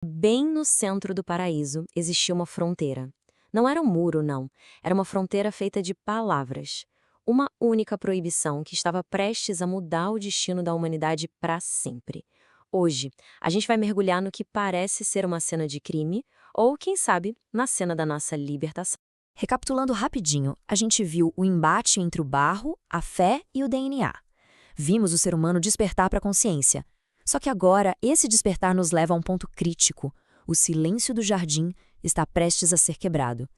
Bem no centro do paraíso existia uma fronteira. Não era um muro, não. Era uma fronteira feita de palavras. Uma única proibição que estava prestes a mudar o destino da humanidade para sempre. Hoje, a gente vai mergulhar no que parece ser uma cena de crime, ou, quem sabe, na cena da nossa libertação. Recapitulando rapidinho, a gente viu o embate entre o barro, a fé e o DNA. Vimos o ser humano despertar para a consciência. Só que agora, esse despertar nos leva a um ponto crítico. O silêncio do jardim está prestes a ser quebrado.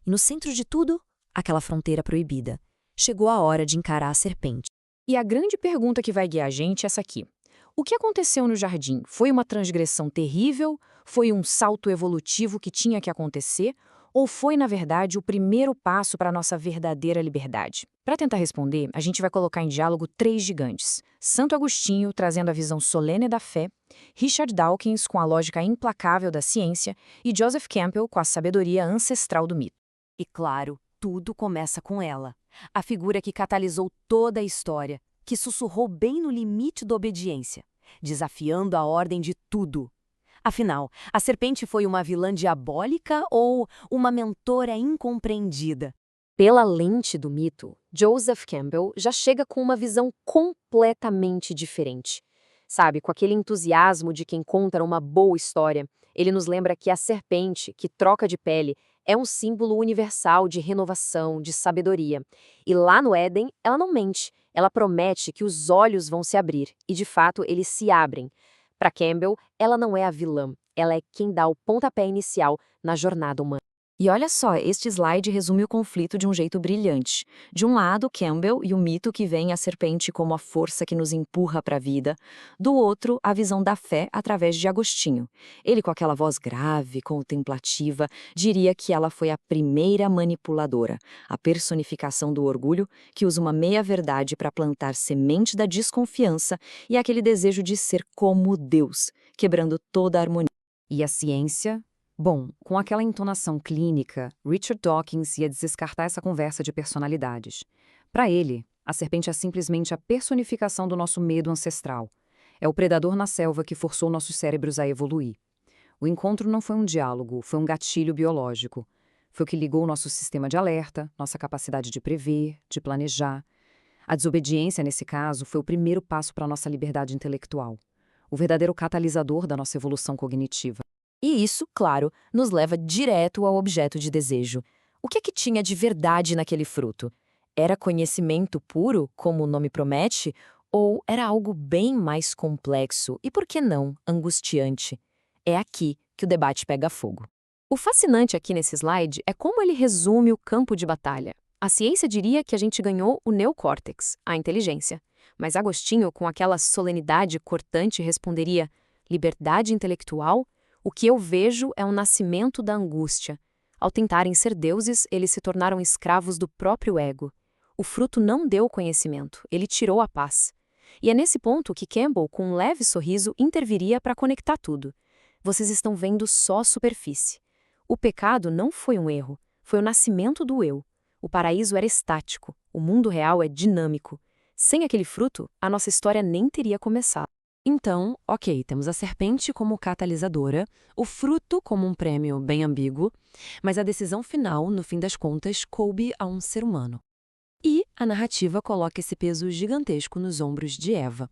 E no centro de tudo, aquela fronteira proibida. Chegou a hora de encarar a serpente. E a grande pergunta que vai guiar a gente é essa aqui. O que aconteceu no jardim? Foi uma transgressão terrível? Foi um salto evolutivo que tinha que acontecer? Ou foi, na verdade, o primeiro passo para a nossa verdadeira liberdade? Para tentar responder, a gente vai colocar em diálogo três gigantes. Santo Agostinho, trazendo a visão solene da fé, Richard Dawkins, com a lógica implacável da ciência, e Joseph Campbell, com a sabedoria ancestral do mito. E claro, tudo começa com ela. A figura que catalisou toda a história, que sussurrou bem no limite da obediência, desafiando a ordem de tudo. Afinal, a serpente foi uma vilã diabólica ou uma mentora incompreendida? Pela lente do mito, Joseph Campbell já chega com uma visão completamente diferente. Sabe, com aquele entusiasmo de quem conta uma boa história, ele nos lembra que a serpente, que troca de pele, é um símbolo universal de renovação, de sabedoria. E lá no Éden, ela não mente, ela promete que os olhos vão se abrir, e de fato eles se abrem. Para Campbell, ela não é a vilã, ela é quem dá o pontapé inicial na jornada humana. E olha só, este slide resume o conflito de um jeito brilhante. De um lado, Campbell e o mito que vem a serpente como a força que nos empurra para a vida. Do outro, a visão da fé através de Agostinho. Ele, com aquela voz grave, contemplativa, diria que ela foi a primeira manipuladora, a personificação do orgulho que usa uma meia-verdade para plantar semente da desconfiança e aquele desejo de ser como Deus, quebrando toda a harmonia. E a ciência? Bom, com aquela entonação clínica, Richard Dawkins ia descartar essa conversa de personalidades. Para ele, a serpente é simplesmente a personificação do nosso medo ancestral. É o predador na selva que forçou nossos cérebros a evoluir. O encontro não foi um diálogo, foi um gatilho biológico. Foi o que ligou o nosso sistema de alerta, nossa capacidade de prever, de planejar. A desobediência, nesse caso, foi o primeiro passo para a nossa liberdade intelectual. O verdadeiro catalisador da nossa evolução cognitiva. E isso, claro, nos leva direto ao objeto de desejo. O que é que tinha de verdade naquele fruto? Era conhecimento puro, como o nome promete, ou era algo bem mais complexo e, por que não, angustiante? É aqui que o debate pega fogo. O fascinante aqui nesse slide é como ele resume o campo de batalha. A ciência diria que a gente ganhou o neocórtex, a inteligência. Mas Agostinho, com aquela solenidade cortante, responderia: liberdade intelectual? O que eu vejo é um nascimento da angústia. Ao tentarem ser deuses, eles se tornaram escravos do próprio ego. O fruto não deu conhecimento, ele tirou a paz. E é nesse ponto que Campbell, com um leve sorriso, interviria para conectar tudo. Vocês estão vendo só a superfície. O pecado não foi um erro, foi o nascimento do eu. O paraíso era estático, o mundo real é dinâmico. Sem aquele fruto, a nossa história nem teria começado. Então, ok, temos a serpente como catalisadora, o fruto como um prêmio bem ambíguo, mas a decisão final, no fim das contas, coube a um ser humano. E a narrativa coloca esse peso gigantesco nos ombros de Eva.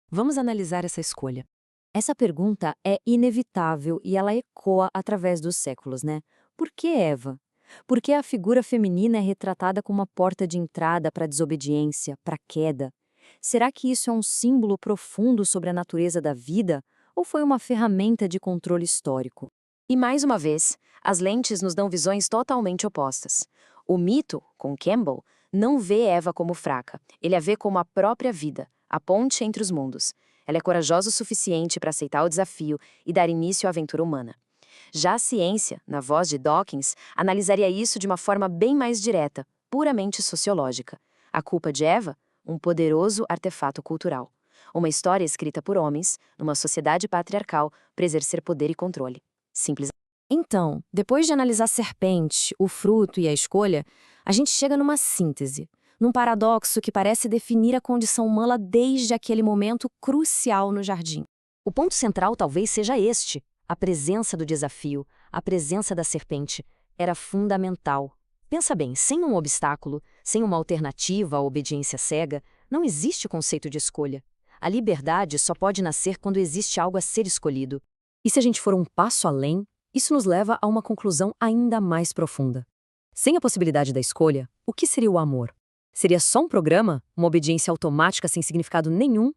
Vamos analisar essa escolha. Essa pergunta é inevitável e ela ecoa através dos séculos, né? Por que Eva? Por que a figura feminina é retratada como uma porta de entrada para a desobediência, para a queda? Será que isso é um símbolo profundo sobre a natureza da vida ou foi uma ferramenta de controle histórico? E mais uma vez, as lentes nos dão visões totalmente opostas. O mito, com Campbell, não vê Eva como fraca, ele a vê como a própria vida, a ponte entre os mundos. Ela é corajosa o suficiente para aceitar o desafio e dar início à aventura humana. Já a ciência, na voz de Dawkins, analisaria isso de uma forma bem mais direta, puramente sociológica. A culpa de Eva? Um poderoso artefato cultural. Uma história escrita por homens, numa sociedade patriarcal, para exercer poder e controle. Simples. Então, depois de analisar a serpente, o fruto e a escolha, a gente chega numa síntese, num paradoxo que parece definir a condição humana desde aquele momento crucial no jardim. O ponto central talvez seja este. A presença do desafio, a presença da serpente, era fundamental. Pensa bem, sem um obstáculo, sem uma alternativa à obediência cega, não existe o conceito de escolha. A liberdade só pode nascer quando existe algo a ser escolhido. E se a gente for um passo além, isso nos leva a uma conclusão ainda mais profunda. Sem a possibilidade da escolha, o que seria o amor? Seria só um programa? Uma obediência automática sem significado nenhum?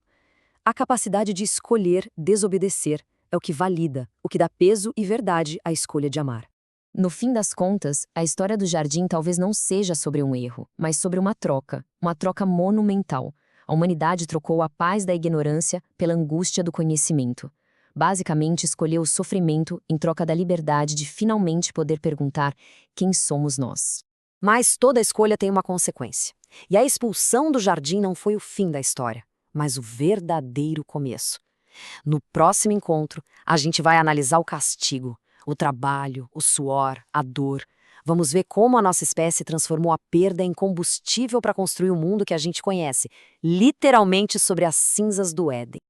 A capacidade de escolher desobedecer é o que valida, o que dá peso e verdade à escolha de amar. No fim das contas, a história do jardim talvez não seja sobre um erro, mas sobre uma troca monumental. A humanidade trocou a paz da ignorância pela angústia do conhecimento. Basicamente, escolheu o sofrimento em troca da liberdade de finalmente poder perguntar quem somos nós. Mas toda escolha tem uma consequência. E a expulsão do jardim não foi o fim da história, mas o verdadeiro começo. No próximo encontro, a gente vai analisar o castigo, o trabalho, o suor, a dor. Vamos ver como a nossa espécie transformou a perda em combustível para construir o mundo que a gente conhece, literalmente sobre as cinzas do Éden.